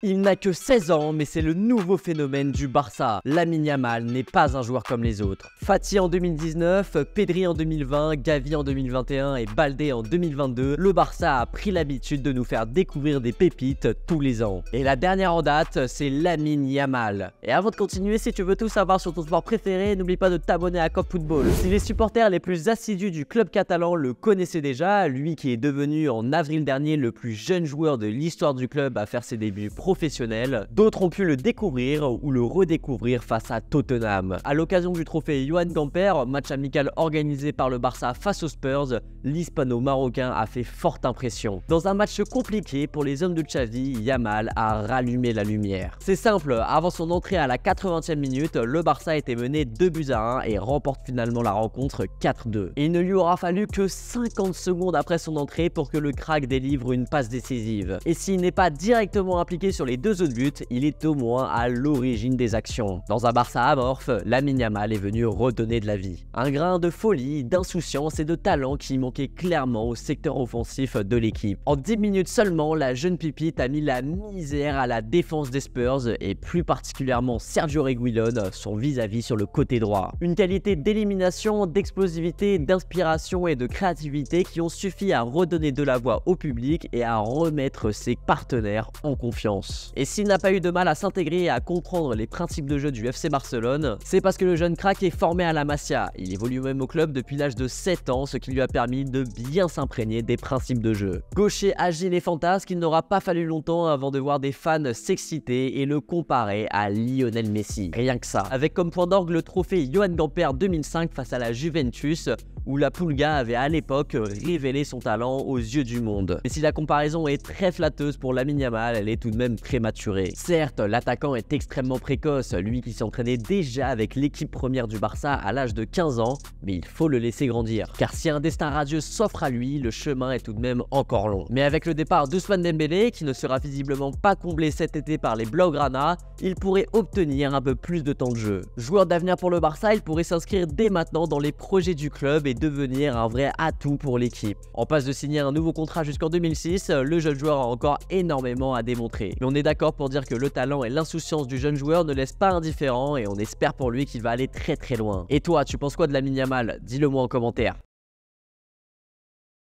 Il n'a que 16 ans, mais c'est le nouveau phénomène du Barça. Lamine Yamal n'est pas un joueur comme les autres. Fati en 2019, Pedri en 2020, Gavi en 2021 et Baldé en 2022, le Barça a pris l'habitude de nous faire découvrir des pépites tous les ans. Et la dernière en date, c'est Lamine Yamal. Et avant de continuer, si tu veux tout savoir sur ton sport préféré, n'oublie pas de t'abonner à Cop Football. Si les supporters les plus assidus du club catalan le connaissaient déjà, lui qui est devenu en avril dernier le plus jeune joueur de l'histoire du club à faire ses débuts professionnel, d'autres ont pu le découvrir ou le redécouvrir face à Tottenham. À l'occasion du trophée Johan Gamper, match amical organisé par le Barça face aux Spurs, l'hispano-marocain a fait forte impression. Dans un match compliqué pour les hommes de Xavi, Yamal a rallumé la lumière. C'est simple, avant son entrée à la 80e minute, le Barça était mené 2-1 et remporte finalement la rencontre 4-2. Et il ne lui aura fallu que 50 secondes après son entrée pour que le crack délivre une passe décisive. Et s'il n'est pas directement impliqué sur les deux autres buts, il est au moins à l'origine des actions. Dans un Barça amorphe, Lamine Yamal est venu redonner de la vie. Un grain de folie, d'insouciance et de talent qui manquait clairement au secteur offensif de l'équipe. En 10 minutes seulement, la jeune pipite a mis la misère à la défense des Spurs et plus particulièrement Sergio Reguilón, son vis-à-vis sur le côté droit. Une qualité d'élimination, d'explosivité, d'inspiration et de créativité qui ont suffi à redonner de la voix au public et à remettre ses partenaires en confiance. Et s'il n'a pas eu de mal à s'intégrer et à comprendre les principes de jeu du FC Barcelone, c'est parce que le jeune crack est formé à la Masia. Il évolue même au club depuis l'âge de 7 ans, ce qui lui a permis de bien s'imprégner des principes de jeu. Gaucher agile et fantasque, il n'aura pas fallu longtemps avant de voir des fans s'exciter et le comparer à Lionel Messi. Rien que ça. Avec comme point d'orgue le trophée Johan Gamper 2005 face à la Juventus, où la Pulga avait à l'époque révélé son talent aux yeux du monde. Mais si la comparaison est très flatteuse pour Lamine Yamal, elle est tout de même prématurée. Certes, l'attaquant est extrêmement précoce, lui qui s'entraînait déjà avec l'équipe première du Barça à l'âge de 15 ans, mais il faut le laisser grandir. Car si un destin radieux s'offre à lui, le chemin est tout de même encore long. Mais avec le départ d'Ousmane Dembélé, qui ne sera visiblement pas comblé cet été par les Blaugrana, il pourrait obtenir un peu plus de temps de jeu. Joueur d'avenir pour le Barça, il pourrait s'inscrire dès maintenant dans les projets du club et devenir un vrai atout pour l'équipe. En passe de signer un nouveau contrat jusqu'en 2006, le jeune joueur a encore énormément à démontrer. Mais on est d'accord pour dire que le talent et l'insouciance du jeune joueur ne laissent pas indifférent et on espère pour lui qu'il va aller très loin. Et toi, tu penses quoi de Lamine Yamal? Dis-le moi en commentaire.